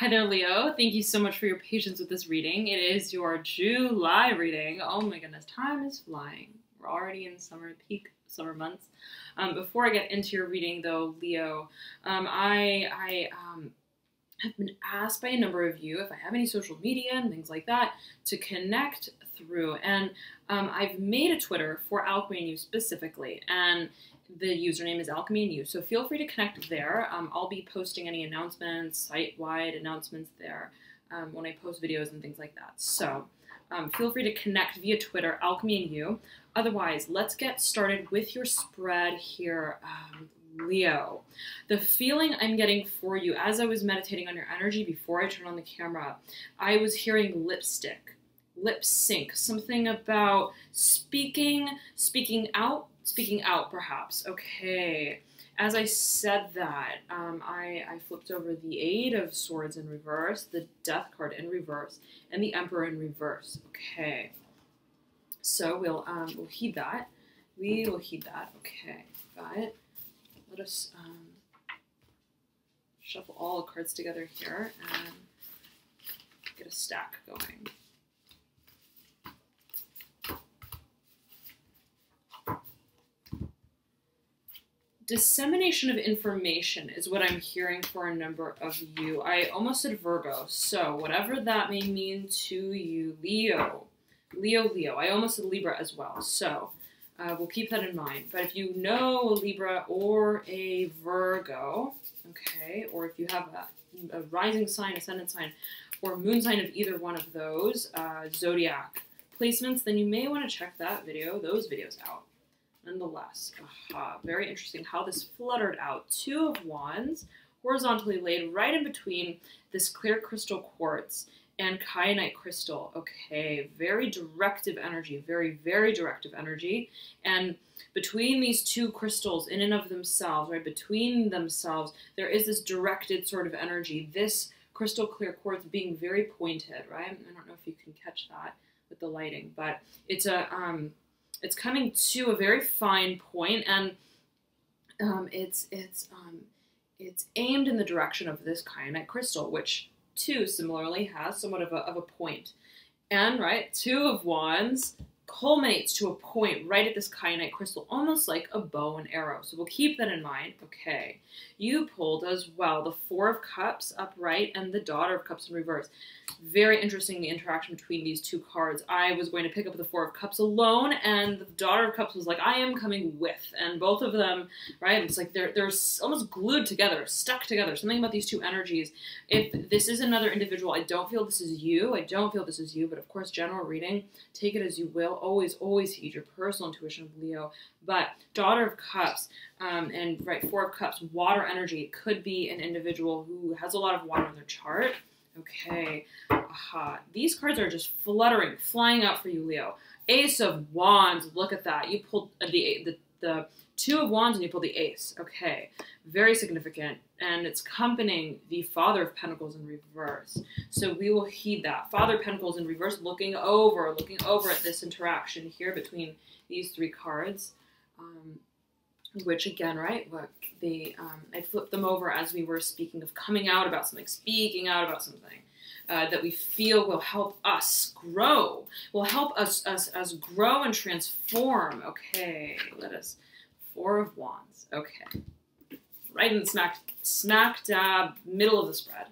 Hi there, Leo. Thank you so much for your patience with this reading. It is your July reading. Oh my goodness, time is flying. We're already in summer, peak summer months. Before I get into your reading, though, Leo, I have been asked by a number of you if I have any social media and things like that to connect through. And I've made a Twitter for Alchemy and You specifically, and the username is Alchemy and You. So feel free to connect there. I'll be posting any announcements, site-wide announcements there when I post videos and things like that. So feel free to connect via Twitter, Alchemy and You. Otherwise, let's get started with your spread here, Leo. The feeling I'm getting for you as I was meditating on your energy before I turned on the camera, I was hearing lipstick, lip sync, something about speaking out perhaps. Okay. As I said that, I flipped over the Eight of Swords in reverse, the Death card in reverse, and the Emperor in reverse. Okay. So we'll heed that. We will heed that. Okay. Got it. Let us shuffle all the cards together here and get a stack going. Dissemination of information is what I'm hearing for a number of you. I almost said Virgo, so whatever that may mean to you, Leo. Leo. I almost said Libra as well, so we'll keep that in mind. But if you know a Libra or a Virgo, okay, or if you have a rising sign, ascendant sign, or moon sign of either one of those zodiac placements, then you may want to check those videos out. Nonetheless, very interesting how this fluttered out. Two of Wands, horizontally laid right in between this clear crystal quartz and kyanite crystal. Okay, very directive energy, very, very directive energy. And between these two crystals, in and of themselves, right, between themselves, there is this directed sort of energy. This crystal clear quartz being very pointed, right? I don't know if you can catch that with the lighting, but it's it's coming to a very fine point, and it's aimed in the direction of this kyanite crystal, which too similarly has somewhat of a point. And right, Two of Wands culminates to a point right at this kyanite crystal, almost like a bow and arrow. So we'll keep that in mind. Okay, you pulled as well the Four of Cups upright and the Daughter of Cups in reverse. Very interesting, the interaction between these two cards. I was going to pick up the Four of Cups alone, and the Daughter of Cups was like, I am coming with. And both of them, right, it's like they're almost glued together, stuck together. Something about these two energies. If this is another individual, I don't feel this is you. But of course, general reading, take it as you will. Always heed your personal intuition, Leo. But Daughter of Cups, and right, Four of Cups, water energy. It could be an individual who has a lot of water in their chart. Okay, these cards are just flying out for you, Leo. Ace of Wands, look at that. You pulled the Two of Wands and you pulled the Ace. Okay, very significant. And it's accompanying the Father of Pentacles in reverse. So we will heed that. Father of Pentacles in reverse, looking over at this interaction here between these three cards. Which again, right, look, I flipped them over as we were speaking of coming out about something, speaking out about something that we feel will help us grow, will help us grow and transform. Okay, let us, Four of Wands. Okay, right in the smack dab middle of the spread.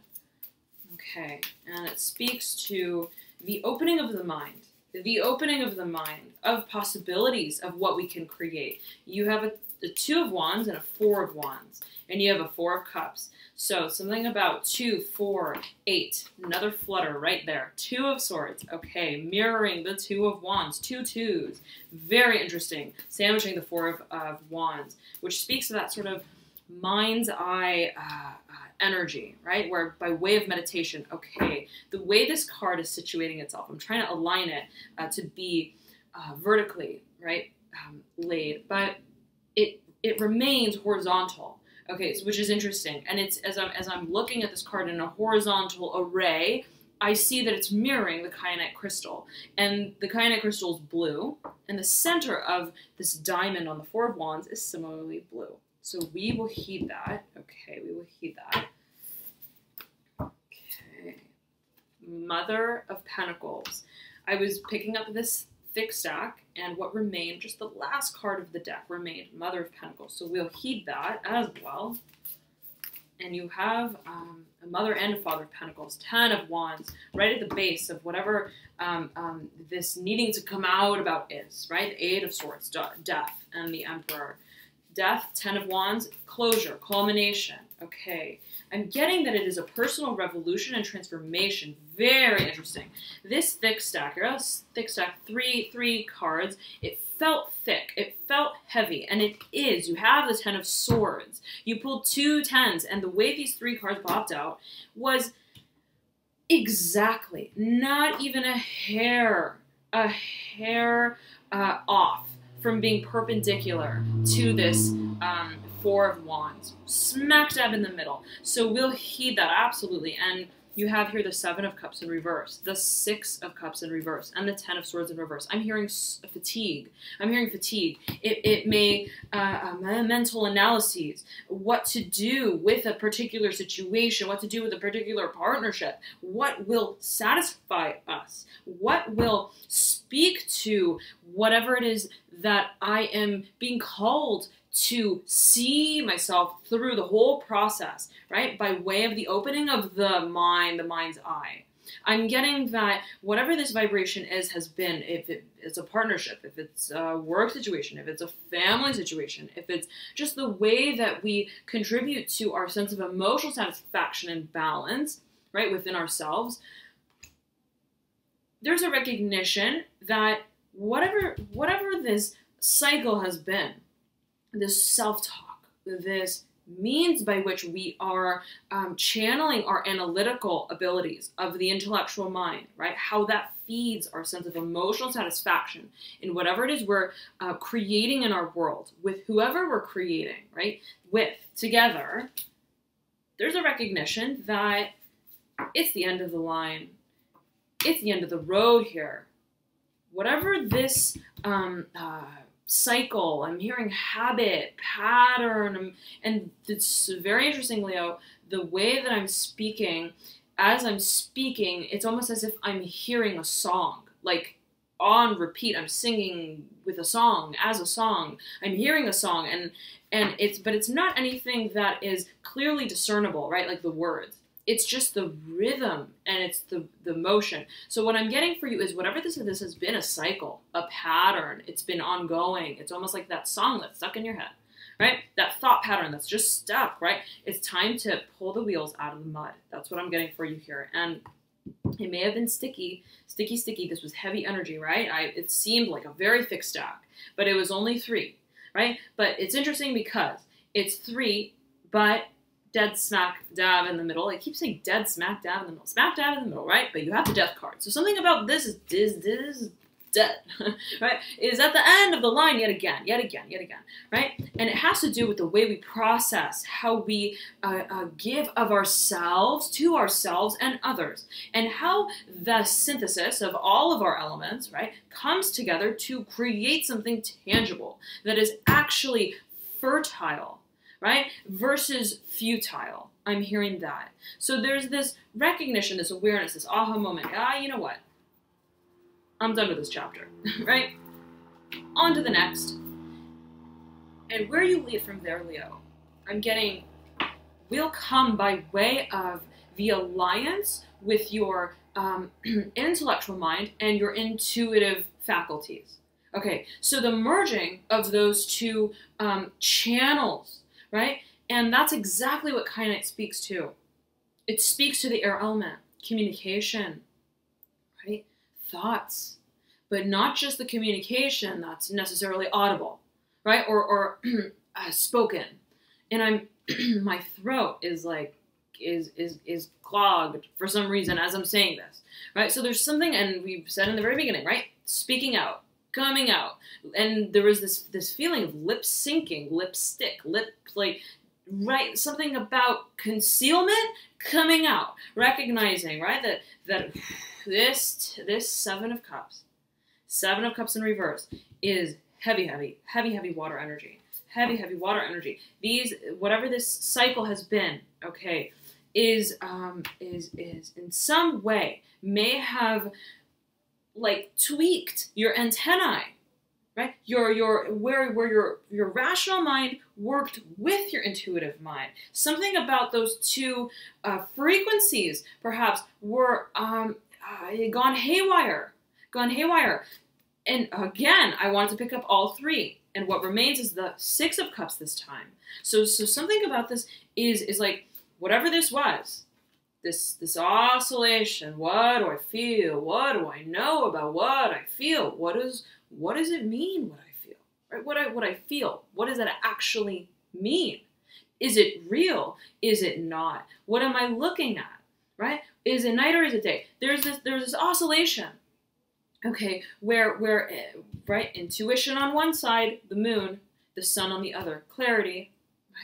Okay, and it speaks to the opening of the mind. The opening of the mind, of possibilities of what we can create. You have a Two of Wands and a Four of Wands, and you have a Four of Cups. So something about 2, 4, 8, another flutter right there. Two of Swords, okay, mirroring the Two of Wands, two twos. Very interesting, sandwiching the Four of Wands, which speaks to that sort of mind's eye energy, right? Where by way of meditation, okay, the way this card is situating itself, I'm trying to align it to be vertically, right, laid, but it remains horizontal. Okay, so, which is interesting. And it's as I'm looking at this card in a horizontal array, I see that it's mirroring the kyanite crystal. And the kyanite crystal is blue, and the center of this diamond on the Four of Wands is similarly blue. So we will heed that. Okay, we will heed that. Okay. Mother of Pentacles. I was picking up this thick stack, and what remained, just the last card of the deck remained Mother of Pentacles. So we'll heed that as well. And you have a Mother and a Father of Pentacles, 10 of Wands, right at the base of whatever this needing to come out about is, right? The Eight of Swords, Death, and the Emperor. Death, 10 of Wands, closure, culmination. Okay, I'm getting that it is a personal revolution and transformation. Very interesting. This thick stack, three cards, it felt thick, it felt heavy, and it is. You have the 10 of Swords. You pulled 2 10s, and the way these 3 cards popped out was exactly, not even a hair off from being perpendicular to this 4 of Wands, smack dab in the middle. So we'll heed that, absolutely. And you have here the 7 of Cups in reverse, the 6 of Cups in reverse, and the 10 of Swords in reverse. I'm hearing fatigue. I'm hearing fatigue. It may, mental analyses, what to do with a particular situation, what to do with a particular partnership, what will satisfy us, what will speak to whatever it is that I am being called to see myself through the whole process, right? By way of the opening of the mind's eye. I'm getting that whatever this vibration is, has been, if it's a partnership, if it's a work situation, if it's a family situation, if it's just the way that we contribute to our sense of emotional satisfaction and balance, right, within ourselves, there's a recognition that whatever this cycle has been, this self-talk, this means by which we are channeling our analytical abilities of the intellectual mind, right? How that feeds our sense of emotional satisfaction in whatever it is we're creating in our world, with whoever we're creating, right? With, together, there's a recognition that it's the end of the line. It's the end of the road here. Whatever this cycle, I'm hearing habit, pattern, and it's very interesting, Leo, the way that I'm speaking, as I'm speaking, it's almost as if I'm hearing a song, like on repeat. I'm singing with a song, as a song. I'm hearing a song, but it's not anything that is clearly discernible, right? Like the words. It's just the rhythm and it's the motion. So what I'm getting for you is whatever this has been a cycle, a pattern. It's been ongoing. It's almost like that song that's stuck in your head, right? That thought pattern that's just stuck, right? It's time to pull the wheels out of the mud. That's what I'm getting for you here. And it may have been sticky. This was heavy energy, right? It seemed like a very thick stack, but it was only 3, right? But it's interesting because it's 3, but dead smack dab in the middle. I keep saying dead smack dab in the middle. Smack dab in the middle, right? But you have the death card. So something about this is dead, right? It is at the end of the line yet again, right? And it has to do with the way we process, how we give of ourselves to ourselves and others, and how the synthesis of all of our elements, right, comes together to create something tangible that is actually fertile, right? Versus futile. I'm hearing that. So there's this recognition, this awareness, this aha moment. You know what? I'm done with this chapter, right? On to the next. And where you lead from there, Leo, I'm getting will come by way of the alliance with your intellectual mind and your intuitive faculties. Okay, so the merging of those two channels, right? And that's exactly what Kyanite speaks to. It speaks to the air element, communication, right? Thoughts, but not just the communication that's necessarily audible, right? Or spoken. And my throat is like, is clogged for some reason as I'm saying this, right? So there's something, and we've said in the very beginning, right? Speaking out, coming out. And there was this feeling of lip syncing, lipstick, like, right, something about concealment coming out, recognizing, right, that this 7 of Cups in reverse is heavy water energy. Heavy water energy. These, whatever this cycle has been, okay, is in some way may have like tweaked your antennae, right? Where your rational mind worked with your intuitive mind. Something about those two frequencies perhaps were gone haywire. And again, I wanted to pick up all three. And what remains is the Six of Cups this time. So something about this is like, whatever this was, this oscillation, what do I feel? What do I know about what I feel? What does it mean, what I feel? Right? What I feel, what does that actually mean? Is it real? Is it not? What am I looking at? Right? Is it night or is it day? There's this oscillation. Okay, where right, intuition on one side, the moon, the sun on the other, clarity,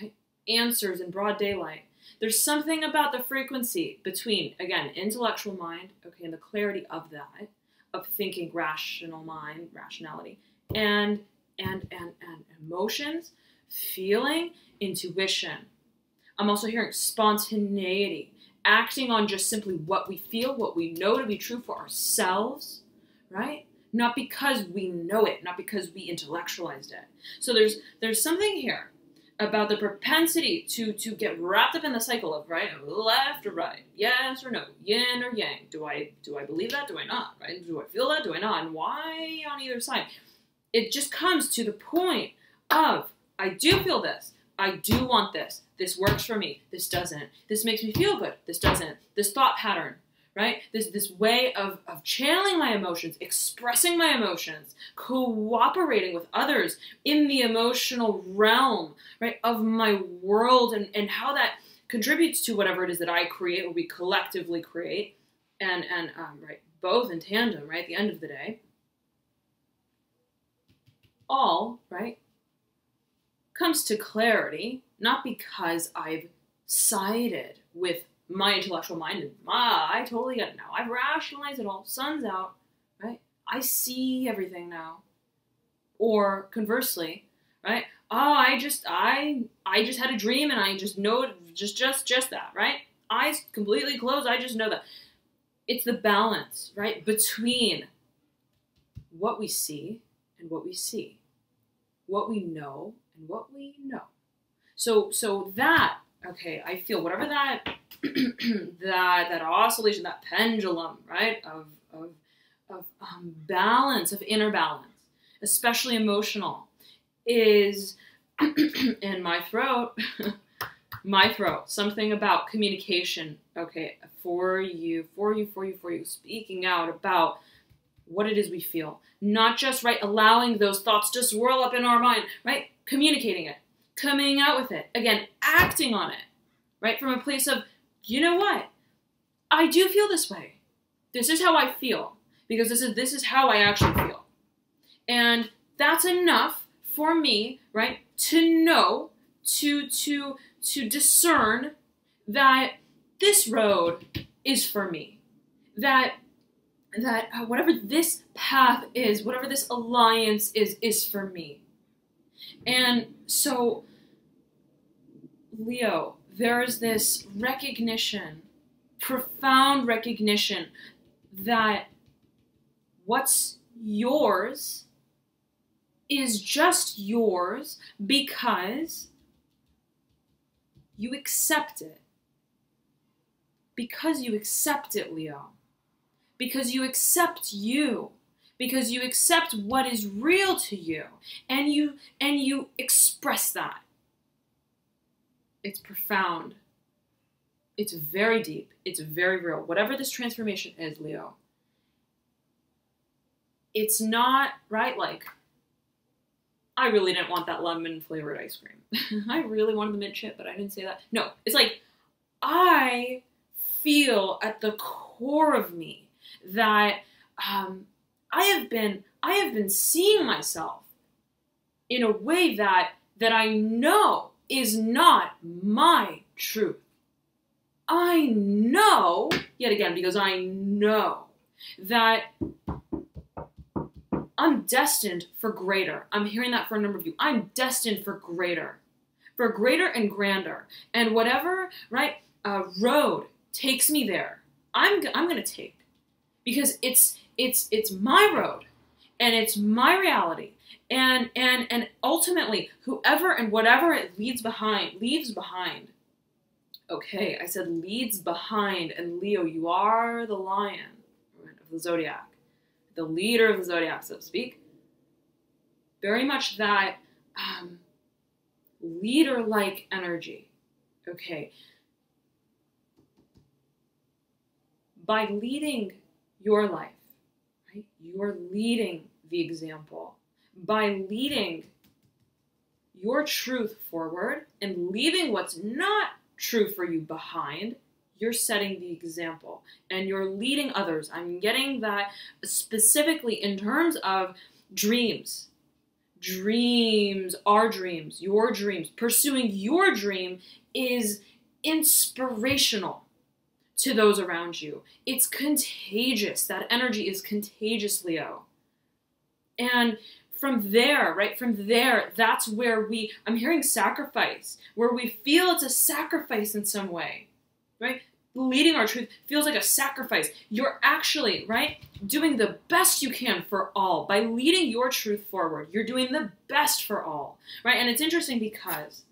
right, answers in broad daylight. There's something about the frequency between, again, intellectual mind, okay, and the clarity of that, of thinking, rational mind, rationality, and emotions, feeling, intuition. I'm also hearing spontaneity, acting on just simply what we feel, what we know to be true for ourselves, right? Not because we know it, not because we intellectualized it. So there's something here about the propensity to get wrapped up in the cycle of, right, left or right, yes or no, yin or yang. Do I believe that? Do I not? Right? Do I feel that? Do I not? And why on either side? It just comes to the point of, I do feel this. I do want this. This works for me. This doesn't. This makes me feel good. This doesn't. This thought pattern, right? This way of channeling my emotions, expressing my emotions, cooperating with others in the emotional realm, right, of my world, and how that contributes to whatever it is that I create or we collectively create, and right, both in tandem, right, at the end of the day. All, right, comes to clarity, not because I've sided with my intellectual mind and I totally get it now. I've rationalized it all. Sun's out, right? I see everything now. Or conversely, right? Oh, I just had a dream and I just know it, just that, right? Eyes completely closed. I just know that. It's the balance, right, between what we see and what we see, what we know and what we know. So that, okay, I feel whatever that that oscillation, that pendulum, right, of balance, of inner balance, especially emotional, is in my throat. My throat. Something about communication, okay, for you, speaking out about what it is we feel. Not just, right, allowing those thoughts to swirl up in our mind, right, communicating it, coming out with it, again, acting on it, right, from a place of, you know what, I do feel this way. This is how I feel, because this is how I actually feel. And that's enough for me, right, to know, to discern that this road is for me. That whatever this path is, whatever this alliance is for me. And so, Leo, there is this recognition, profound recognition, that what's yours is just yours because you accept it. Because you accept it, Leo. Because you accept you. Because you accept what is real to you. And you express that. It's profound. It's very deep. It's very real. Whatever this transformation is, Leo, it's not, right, like, I really didn't want that lemon flavored ice cream. I really wanted the mint chip, but I didn't say that. No, it's like, I feel at the core of me that I have been seeing myself in a way that I know is not my truth. I know, yet again, because I know that I'm destined for greater. I'm hearing that for a number of you. I'm destined for greater and grander. And whatever, right, road takes me there, I'm gonna take, because it's my road, and it's my reality, and ultimately whoever and whatever it leaves behind. Okay, I said leads behind, and Leo, you are the lion of the zodiac, the leader of the zodiac, so to speak. Very much that leader-like energy. Okay. By leading your life, right? You are leading the example. By leading your truth forward and leaving what's not true for you behind, you're setting the example and you're leading others. I'm getting that specifically in terms of dreams. Dreams are dreams, your dreams. Pursuing your dream is inspirational to those around you. It's contagious. That energy is contagious, Leo. And from there, right, from there, that's where I'm hearing sacrifice, where we feel it's a sacrifice in some way, right? Leading our truth feels like a sacrifice. You're actually, right, doing the best you can for all. By leading your truth forward, you're doing the best for all, right? And it's interesting because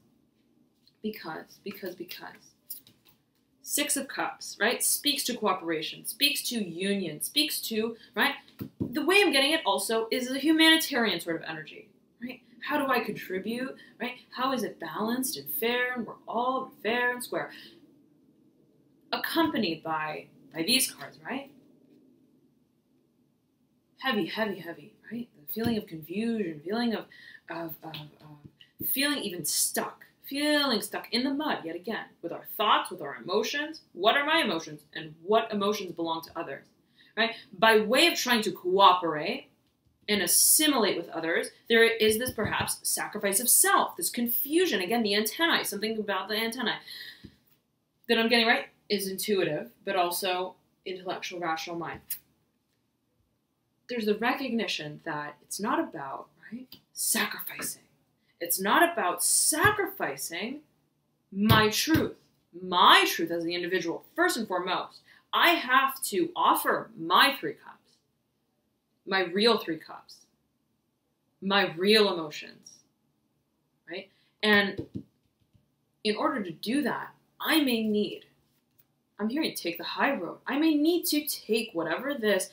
Six of Cups, right, speaks to cooperation, speaks to union, speaks to, right, the way I'm getting it also is a humanitarian sort of energy, right? How do I contribute, right? How is it balanced and fair, and we're all fair and square? Accompanied by these cards, right? Heavy, right? The feeling of confusion, feeling of feeling even stuck. Feeling stuck in the mud, yet again, with our thoughts, with our emotions. What are my emotions, and what emotions belong to others, right? By way of trying to cooperate and assimilate with others, there is this perhaps sacrifice of self, this confusion. Again, the antennae, something about the antennae that I'm getting, right, is intuitive, but also intellectual, rational mind. There's the recognition that it's not about, right, sacrificing. It's not about sacrificing my truth as the individual. First and foremost, I have to offer my 3 cups, my real 3 cups, my real emotions, right? And in order to do that, I may need, I'm hearing take the high road. I may need to take whatever this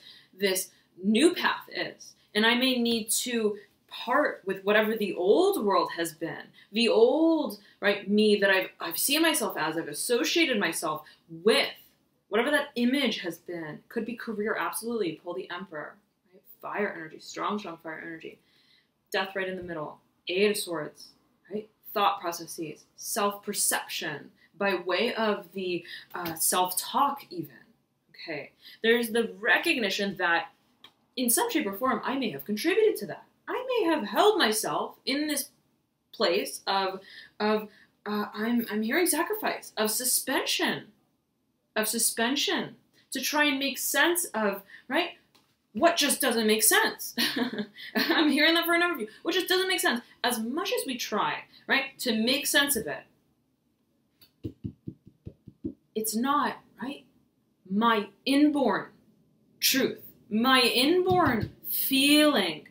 new path is, and I may need to part with whatever the old world has been, the old, right, me that I've seen myself as, I've associated myself with, whatever that image has been. Could be career, absolutely. Pull the Emperor, right? Fire energy, strong fire energy. Death right in the middle. 8 of Swords, right? Thought processes, self-perception, by way of the self-talk even, okay? There's the recognition that in some shape or form, I may have contributed to that. I may have held myself in this place of I'm hearing sacrifice, of suspension, to try and make sense of, right, what just doesn't make sense. I'm hearing that for a number of you. What just doesn't make sense. As much as we try, right, to make sense of it, it's not, right, my inborn truth, my inborn feeling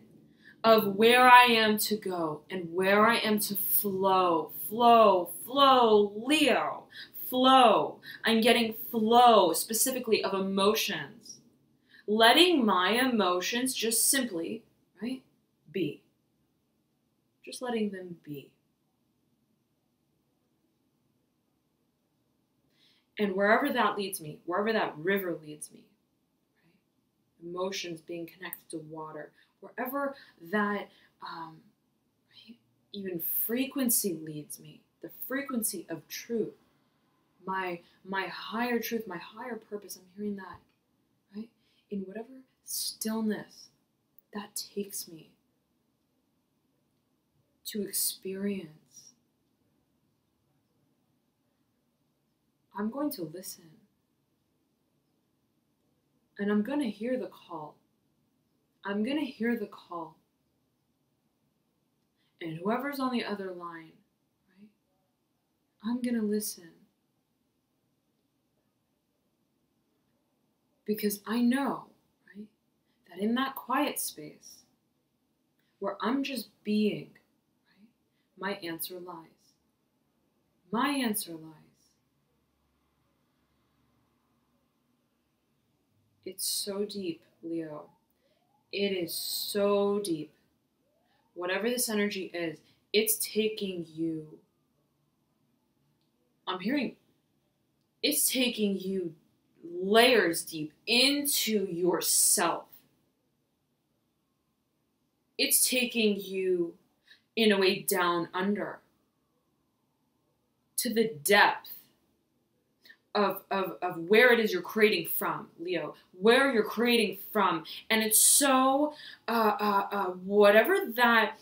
of where I am to go and where I am to flow, Leo, flow. I'm getting flow specifically of emotions. Letting my emotions just simply, right, be. Just letting them be. And wherever that leads me, wherever that river leads me, right, emotions being connected to water, wherever that even frequency leads me, the frequency of truth, my higher truth, my higher purpose, I'm hearing that, right? In whatever stillness that takes me to experience, I'm going to listen. And I'm going to hear the call. I'm going to hear the call. And whoever's on the other line, right, I'm going to listen. Because I know, right, that in that quiet space where I'm just being, right, my answer lies. My answer lies. It's so deep, Leo. It is so deep. Whatever this energy is, it's taking you. I'm hearing it's taking you layers deep into yourself. It's taking you, in a way, down under to the depth of where it is you're creating from, Leo, where you're creating from. And it's so, whatever that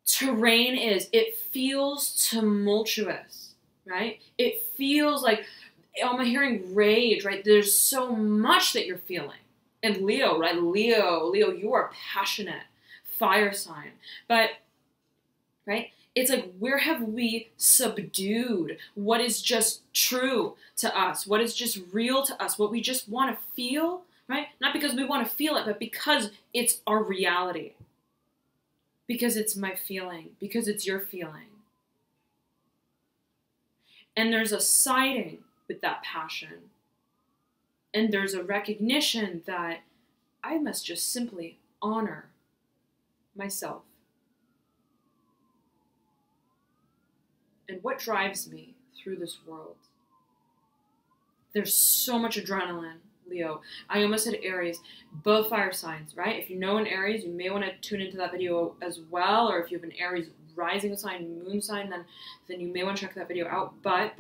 terrain is, it feels tumultuous, right? It feels like, I'm hearing rage, right? There's so much that you're feeling. And Leo, right? Leo, you are passionate, fire sign. But, right? It's like, where have we subdued what is just true to us? What is just real to us? What we just want to feel, right? Not because we want to feel it, but because it's our reality. Because it's my feeling. Because it's your feeling. And there's a siding with that passion. And there's a recognition that I must just simply honor myself. And what drives me through this world? There's so much adrenaline, Leo. I almost said Aries, both fire signs, right? If you know an Aries, you may want to tune into that video as well. Or if you have an Aries rising sign, moon sign, then you may want to check that video out. But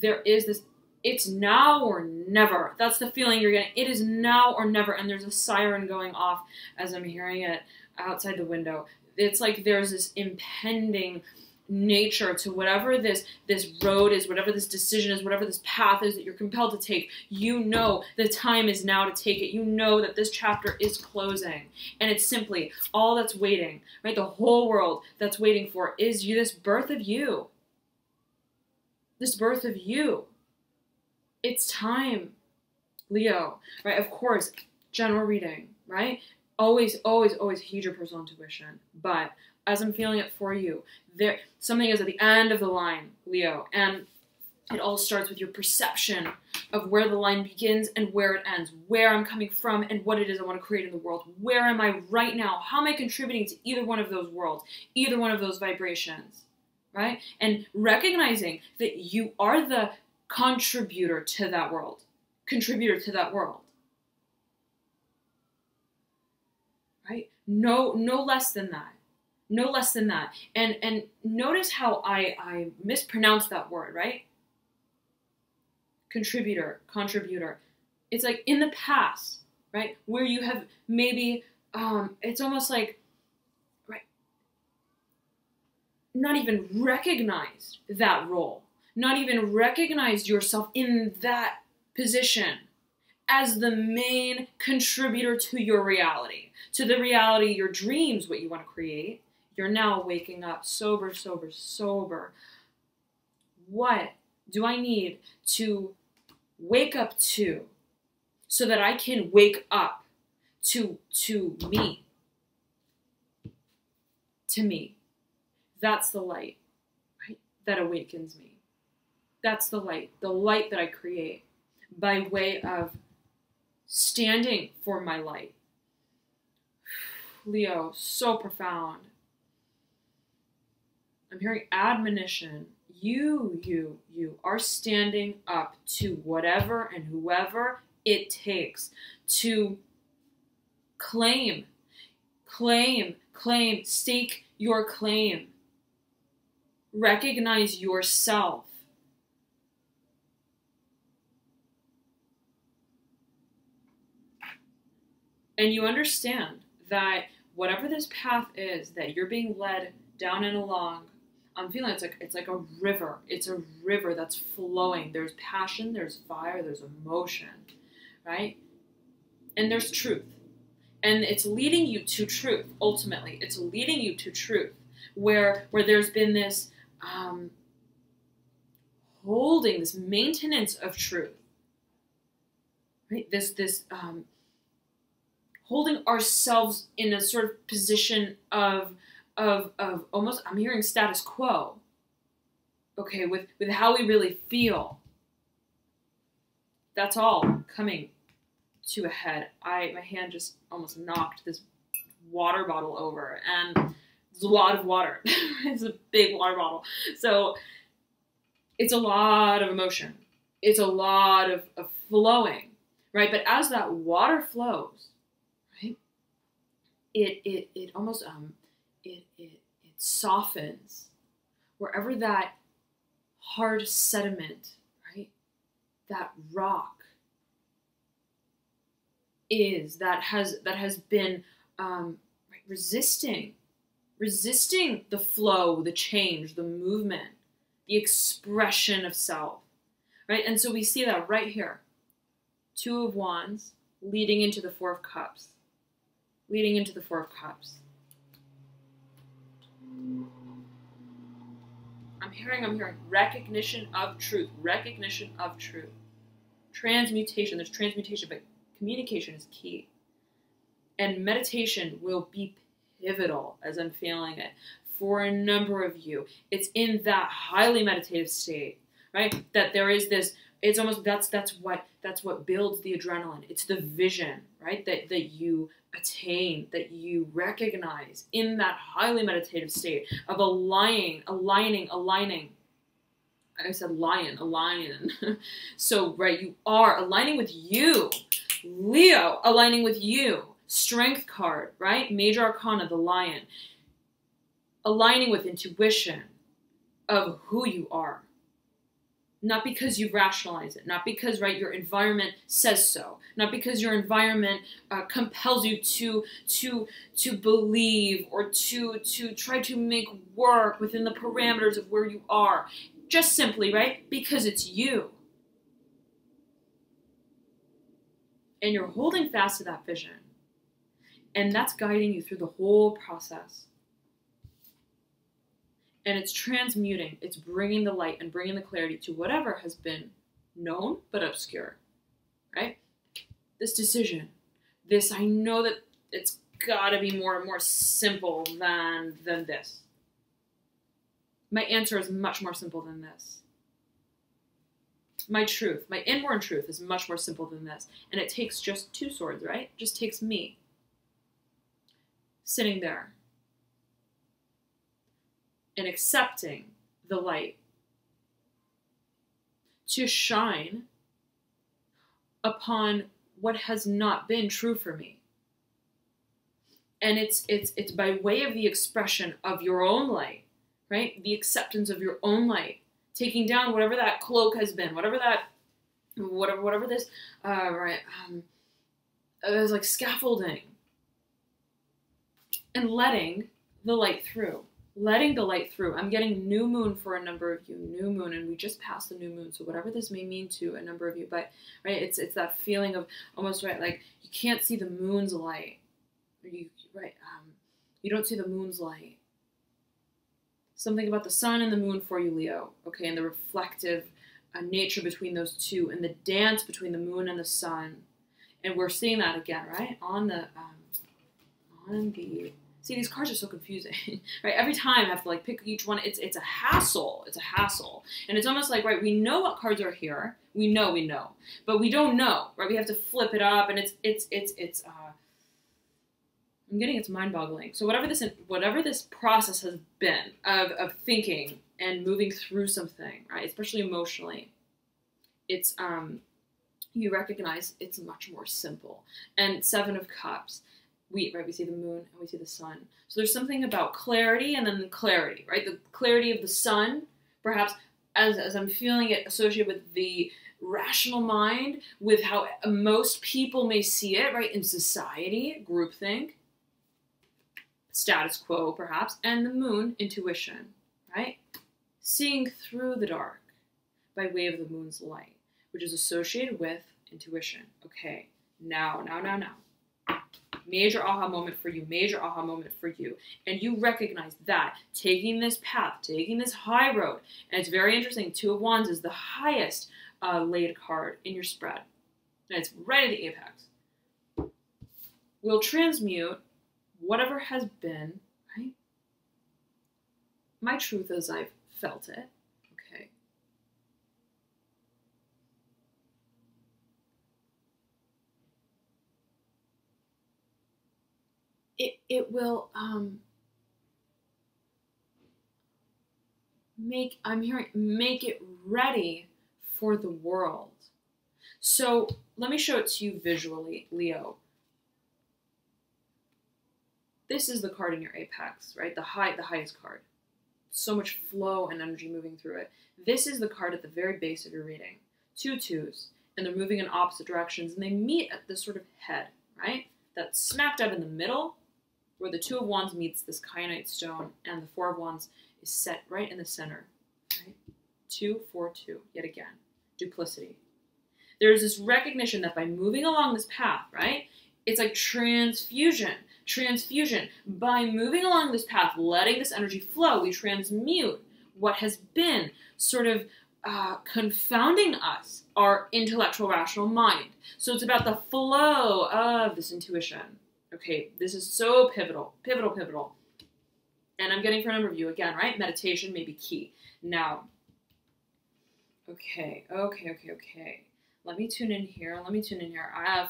there is this, it's now or never. That's the feeling you're getting. It is now or never. And there's a siren going off as I'm hearing it outside the window. It's like there's this impending nature to whatever this road is, whatever this decision is, whatever this path is that you're compelled to take. You know the time is now to take it. You know that this chapter is closing. And it's simply all that's waiting, right? The whole world that's waiting for is this birth of you. This birth of you. It's time, Leo, right? Of course, general reading, right? Always, always, always heed your personal intuition. But as I'm feeling it for you, there something is at the end of the line, Leo, and it all starts with your perception of where the line begins and where it ends, where I'm coming from and what it is I want to create in the world. Where am I right now? How am I contributing to either one of those worlds, either one of those vibrations, right? And recognizing that you are the contributor to that world, right? No less than that. No less than that. And notice how I mispronounced that word, right? Contributor. It's like in the past, right? Where you have maybe, it's almost like, right, not even recognized that role. Not even recognized yourself in that position as the main contributor to your reality, to the reality, your dreams, what you want to create. You're now waking up sober. What do I need to wake up to so that I can wake up to me? To me. That's the light, right? That awakens me. That's the light that I create by way of standing for my light. Leo, so profound. I'm hearing admonition. You are standing up to whatever and whoever it takes to claim, stake your claim. Recognize yourself. And you understand that whatever this path is that you're being led down and along, I'm feeling it's like a river. It's a river that's flowing. There's passion, there's fire, there's emotion, right? And there's truth. And it's leading you to truth, ultimately. It's leading you to truth, where there's been this holding this maintenance of truth, right? This holding ourselves in a sort of position of almost, I'm hearing status quo, okay, with how we really feel. That's all coming to a head. My hand just almost knocked this water bottle over, and there's a lot of water. It's a big water bottle. So it's a lot of emotion. It's a lot of flowing, right? But as that water flows, right, it almost it softens wherever that hard sediment, right, that rock is, that has been right, resisting the flow, the change, the movement, the expression of self, right? And so we see that right here. Two of Wands leading into the Four of Cups. Leading into the Four of Cups. I'm hearing recognition of truth. Recognition of truth. Transmutation. There's transmutation, but communication is key. And meditation will be pivotal, as I'm feeling it, for a number of you. It's in that highly meditative state, right? That there is this, it's almost, that's what builds the adrenaline. It's the vision, right? That you attain, that you recognize in that highly meditative state of aligning. I said lion. So, right, you are aligning with you. Leo, aligning with you. Strength card, right? Major Arcana, the lion. Aligning with intuition of who you are. Not because you rationalize it. Not because, right, your environment says so. Not because your environment compels you to believe or to try to make work within the parameters of where you are. Just simply, right, because it's you. And you're holding fast to that vision. And that's guiding you through the whole process. And it's transmuting. It's bringing the light and bringing the clarity to whatever has been known but obscure, right? This decision, this, I know that it's got to be more simple than this. My answer is much more simple than this. My truth, my inborn truth is much more simple than this. And it takes just two swords, right? It just takes me sitting there and accepting the light to shine upon what has not been true for me. And it's by way of the expression of your own light, right? The acceptance of your own light, taking down whatever that cloak has been, whatever this, there's like scaffolding, and letting the light through. Letting the light through. I'm getting new moon for a number of you. New moon, and we just passed the new moon. So whatever this may mean to a number of you, but right, it's that feeling of almost, right, like you can't see the moon's light. You don't see the moon's light. Something about the sun and the moon for you, Leo. Okay, and the reflective nature between those two, and the dance between the moon and the sun. And we're seeing that again, right? See, these cards are so confusing, right? Every time I have to like pick each one. It's a hassle. It's a hassle. And it's almost like, right, we know what cards are here. We know, but we don't know, right? We have to flip it up, and I'm getting, it's mind-boggling. So whatever this process has been of thinking and moving through something, right, especially emotionally, it's you recognize it's much more simple. And Seven of Cups, we see the moon and we see the sun. So there's something about clarity, and then the clarity, right? The clarity of the sun, perhaps as I'm feeling it associated with the rational mind, with how most people may see it, right, in society, groupthink, status quo perhaps, and the moon, intuition, right? Seeing through the dark by way of the moon's light, which is associated with intuition. Okay, now. Major aha moment for you, major aha moment for you. And you recognize that taking this path, taking this high road, and it's very interesting, Two of Wands is the highest laid card in your spread. And it's right at the apex. Will transmute whatever has been, right? My truth as I've felt it, okay? It will make it ready for the world. So let me show it to you visually, Leo. This is the card in your apex, right? The highest card. So much flow and energy moving through it. This is the card at the very base of your reading. Two twos, and they're moving in opposite directions, and they meet at this sort of head, right? That's smack dab in the middle, where the Two of Wands meets this kyanite stone, and the Four of Wands is set right in the center, right? 2, 4, 2, yet again. Duplicity. There's this recognition that by moving along this path, right? It's like transfusion. Transfusion. By moving along this path, letting this energy flow, we transmute what has been sort of confounding us, our intellectual rational mind. So it's about the flow of this intuition. Okay, this is so pivotal, pivotal. And I'm getting for a number of you, again, right? Meditation may be key. Now, okay. Let me tune in here.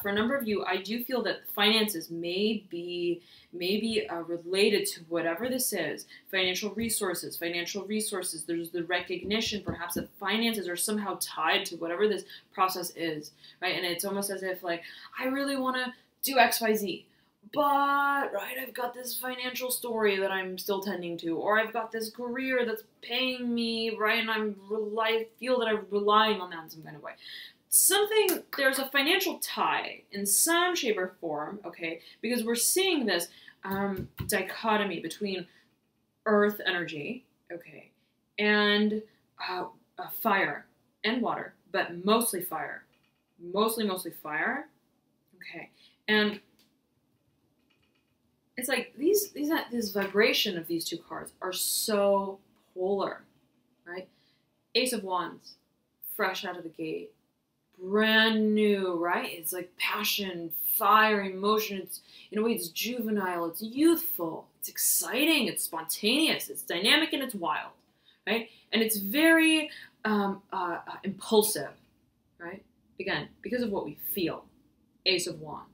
For a number of you, I do feel that finances may be related to whatever this is. Financial resources. There's the recognition, perhaps, that finances are somehow tied to whatever this process is, right? And it's almost as if, like, I really want to do X, Y, Z. But, right, I've got this financial story that I'm still tending to, or I've got this career that's paying me, right, and I feel that I'm relying on that in some kind of way. There's a financial tie in some shape or form, okay, because we're seeing this dichotomy between earth energy, okay, and fire and water, but mostly fire. Mostly fire, okay, and it's like this vibration of these two cards are so polar, right? Ace of Wands, fresh out of the gate, brand new, right? It's like passion, fire, emotion. It's, in a way, it's juvenile, it's youthful, it's exciting, it's spontaneous, it's dynamic, and it's wild, right? And it's very impulsive, right? Again, because of what we feel. Ace of Wands.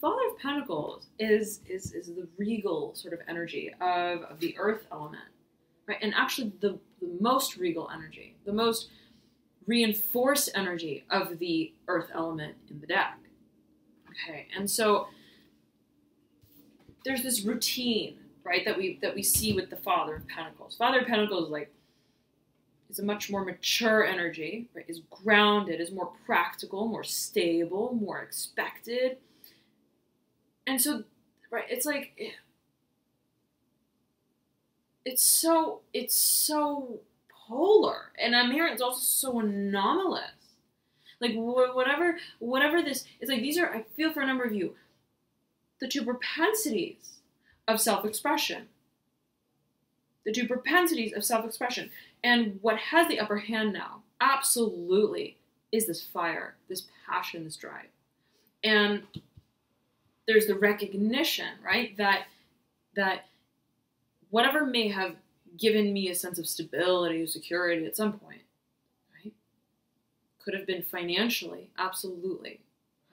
Father of Pentacles is the regal sort of energy of the earth element, right? And actually the most regal energy, the most reinforced energy of the earth element in the deck. Okay, and so there's this routine, right, that we see with the Father of Pentacles. Father of Pentacles is a much more mature energy, right? Is grounded, is more practical, more stable, more expected. And so, right, it's like, it's so polar. And I'm hearing it's also so anomalous. Like, whatever this, it's like, these are, I feel for a number of you, the two propensities of self-expression. The two propensities of self-expression. And what has the upper hand now, absolutely, is this fire, this passion, this drive. And there's the recognition, right, that whatever may have given me a sense of stability or security at some point, right, could have been financially, absolutely,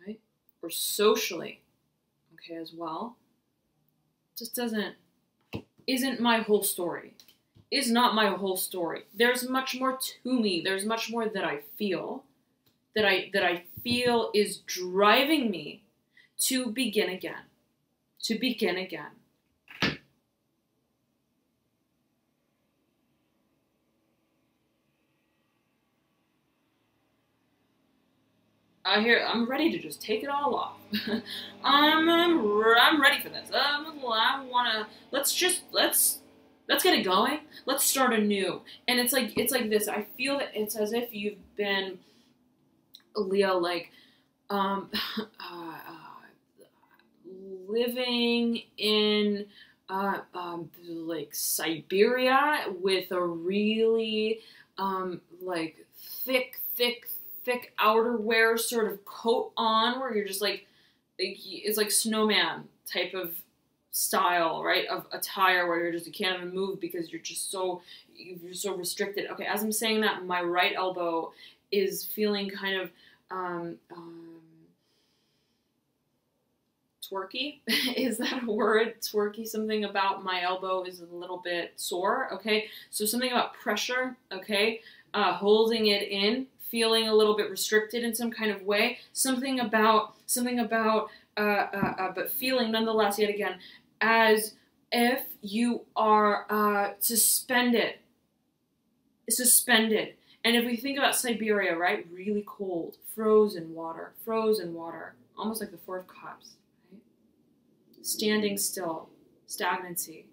right, or socially, okay, as well, just isn't my whole story, is not my whole story. There's much more to me. There's much more that I feel, that I feel is driving me to begin again, I'm ready to just take it all off. I'm ready for this. Let's get it going. Let's start anew. And it's like this. I feel that it's as if you've been, Leo, like, living in like Siberia with a really like thick outerwear sort of coat on, where you're just like it's like snowman type of style, right, of attire, where you can't even move because you're so restricted. Okay, as I'm saying that, my right elbow is feeling kind of twerky. Is that a word? Twerky. Something about my elbow is a little bit sore. Okay, so something about pressure. Okay, holding it in, feeling a little bit restricted in some kind of way. Something about, but feeling nonetheless, yet again, as if you are suspended. And if we think about Siberia, right, really cold, frozen water, almost like the Four of Cups, right? Standing still, stagnancy.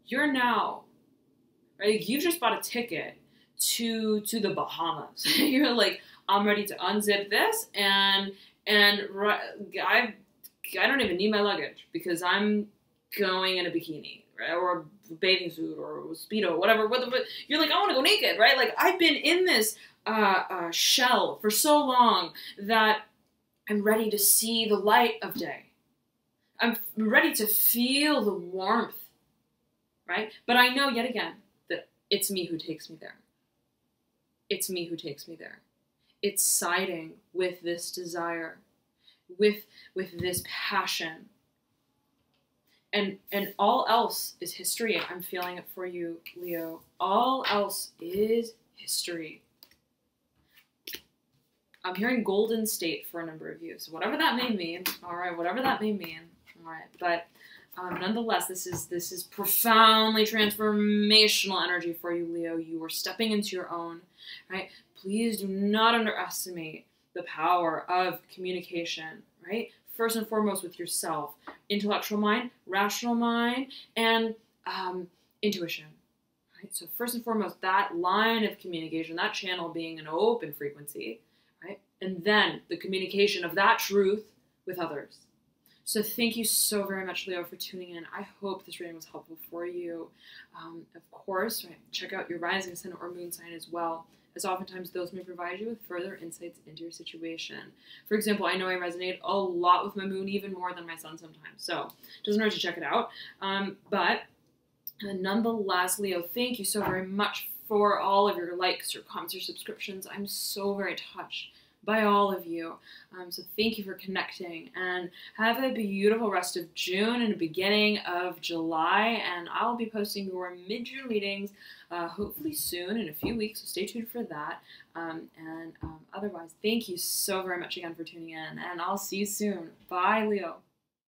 You're now, right, you've just bought a ticket to the Bahamas. You're like, I'm ready to unzip this, and I don't even need my luggage because I'm going in a bikini, right, or a bathing suit or a Speedo, whatever. You're like, I want to go naked, right? Like, I've been in this shell for so long that I'm ready to see the light of day. I'm ready to feel the warmth, right? But I know, yet again, that it's me who takes me there. It's me who takes me there. It's siding with this desire, with this passion. And all else is history. I'm feeling it for you, Leo. All else is history. I'm hearing Golden State for a number of you. So whatever that may mean, all right, whatever that may mean, all right. But nonetheless, this is profoundly transformational energy for you, Leo. You are stepping into your own, right? Please do not underestimate the power of communication, right? First and foremost with yourself, intellectual mind, rational mind, and intuition. Right? So first and foremost, that line of communication, that channel being an open frequency, right? And then the communication of that truth with others. So thank you so very much, Leo, for tuning in. I hope this reading was helpful for you. Of course, right, check out your rising sign or moon sign as well, as oftentimes those may provide you with further insights into your situation. For example, I know I resonate a lot with my moon, even more than my sun sometimes. So it doesn't hurt to check it out. But nonetheless, Leo, thank you so very much for all of your likes, your comments, your subscriptions. I'm so very touched by all of you. So thank you for connecting, and have a beautiful rest of June and the beginning of July. And I'll be posting your mid-June readings hopefully soon, in a few weeks, so stay tuned for that. Otherwise, thank you so very much again for tuning in, and I'll see you soon. Bye, Leo.